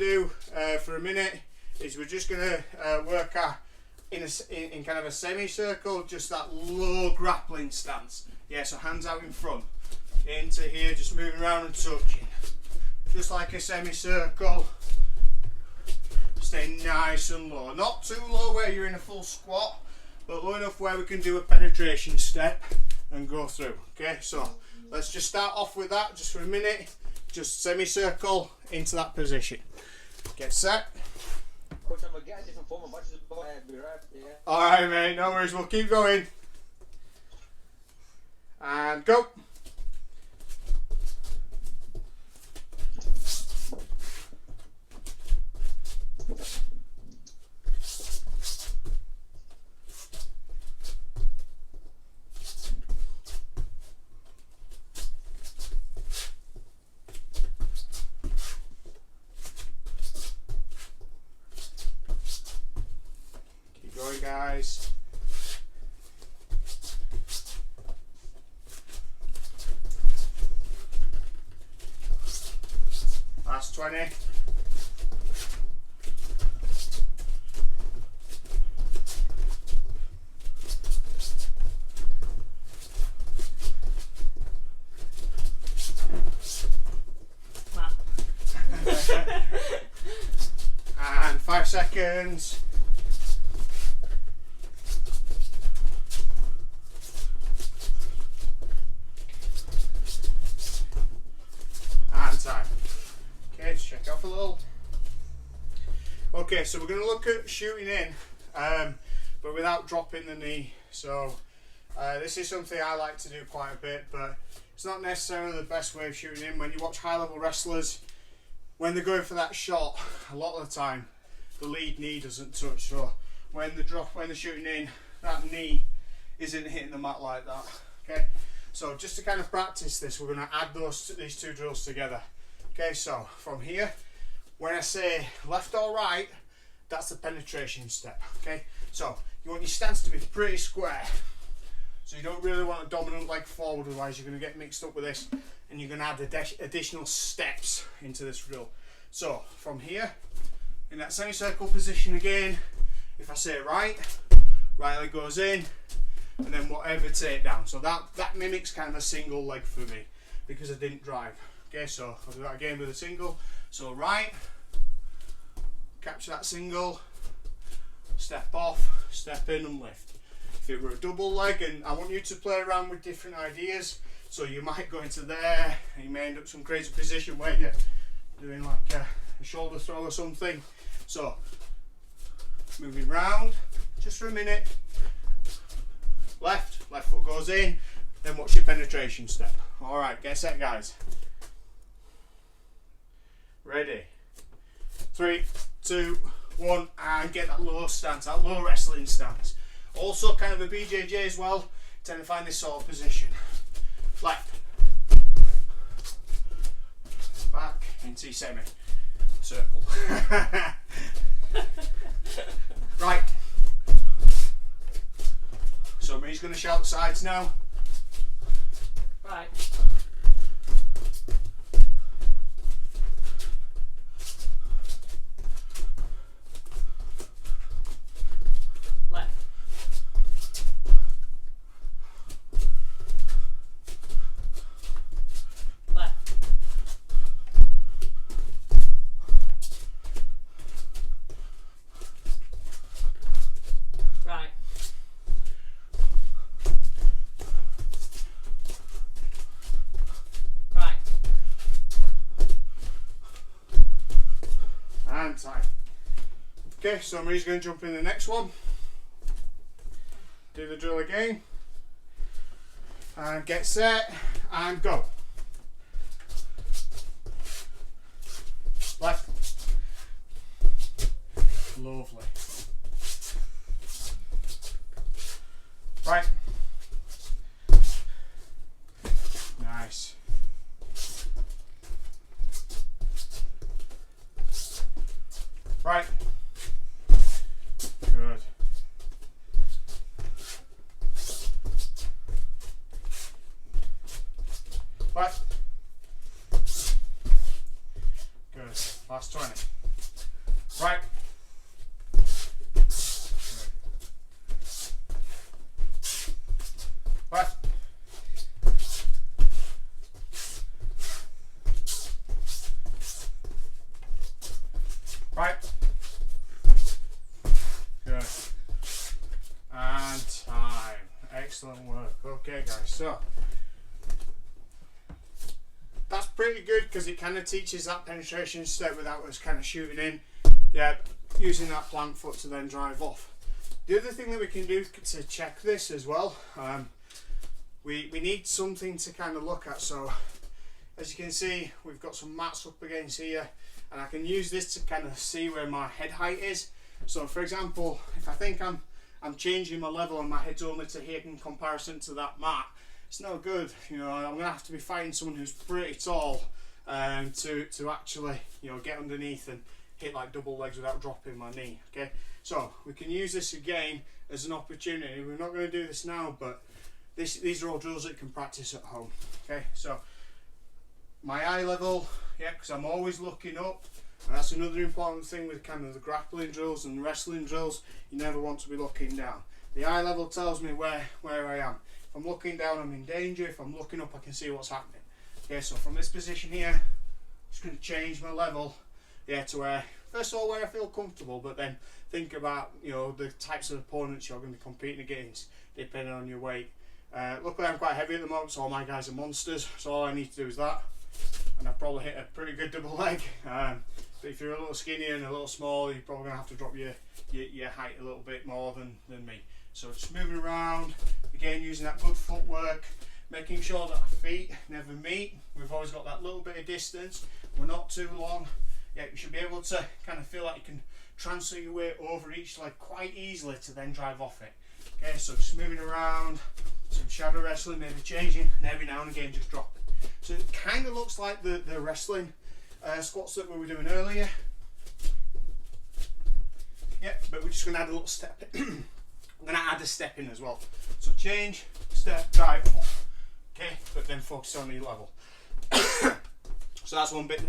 Do for a minute is we're just going to work our in kind of a semicircle, just that low grappling stance. Yeah, so hands out in front, into here, just moving around and touching, just like a semicircle. Stay nice and low, not too low where you're in a full squat, but low enough where we can do a penetration step and go through. Okay, so let's just start off with that just for a minute. Just semicircle into that position. Get set. Coach, I'm gonna get a different form of matches. Be right, yeah. Alright, mate, no worries, we'll keep going. And go. Guys, last 20. And 5 seconds. Time. Okay, just check off a little. Okay, so we're going to look at shooting in, but without dropping the knee. So this is something I like to do quite a bit, but it's not necessarily the best way of shooting in. When you watch high-level wrestlers, when they're going for that shot, a lot of the time the lead knee doesn't touch. So when they're shooting in, that knee isn't hitting the mat like that. Okay. So just to kind of practice this, we're going to add these two drills together. Okay, so from here, when I say left or right, that's the penetration step. Okay, so you want your stance to be pretty square. So you don't really want a dominant leg forward, otherwise you're going to get mixed up with this and you're going to add additional steps into this drill. So from here, in that semicircle position again, if I say right leg goes in, and then whatever takedown. So that mimics kind of a single leg for me because I didn't drive. Okay, so I'll do that again with a single. So right, capture that single, step off, step in and lift. If it were a double leg, and I want you to play around with different ideas, so you might go into there and you may end up some crazy position where you're doing like a shoulder throw or something. So moving round just for a minute. Left foot goes in, then watch your penetration step. Alright, get set guys. Ready. 3, 2, 1, and get that low stance, that low wrestling stance. Also kind of a BJJ as well, tend to find this sort of position. Left. Back into your semi. Circle. Right. So Marie's going to shout sides now. Right. Left. Left. Right. And time. Okay, so Marie's going to jump in the next one. Do the drill again. And get set and go. Left. Lovely. Right. Nice. Right. Good. Left. Good. Last 20. Right. Left. Right. Good. And time. Excellent work. Okay, guys. So that's pretty good because it kind of teaches that penetration step without us kind of shooting in. Yeah, using that plant foot to then drive off. The other thing that we can do to check this as well, we need something to kind of look at. So as you can see, we've got some mats up against here, and I can use this to kind of see where my head height is. So for example, if I think I'm changing my level and my head's only to here in comparison to that mat, it's no good. You know, I'm gonna have to be fighting someone who's pretty tall to actually, you know, get underneath and hit like double legs without dropping my knee. Okay, so we can use this again as an opportunity. We're not going to do this now, but these are all drills that you can practice at home. Okay, so my eye level, yeah, because I'm always looking up. And that's another important thing with kind of the grappling drills and wrestling drills. You never want to be looking down. The eye level tells me where I am. If I'm looking down, I'm in danger. If I'm looking up, I can see what's happening. Okay, so from this position here, I'm just going to change my level, yeah, to where, first of all, where I feel comfortable, but then think about, you know, the types of opponents you're going to be competing against, depending on your weight. Luckily, I'm quite heavy at the moment, so all my guys are monsters, so all I need to do is that, and I've probably hit a pretty good double leg. But if you're a little skinnier and a little small, you're probably going to have to drop your height a little bit more than me. So just moving around, again using that good footwork, making sure that our feet never meet. We've always got that little bit of distance, we're not too long. Yeah, you should be able to kind of feel like you can transfer your weight over each leg quite easily to then drive off it. Okay, so just moving around, some shadow wrestling, maybe changing, and every now and again just dropping. So it kind of looks like the wrestling squats that we were doing earlier. Yeah, but we're just going to add a little step. I'm going to add a step in as well. So change, step, drive, off. Okay, but then focus on your level. So that's one bit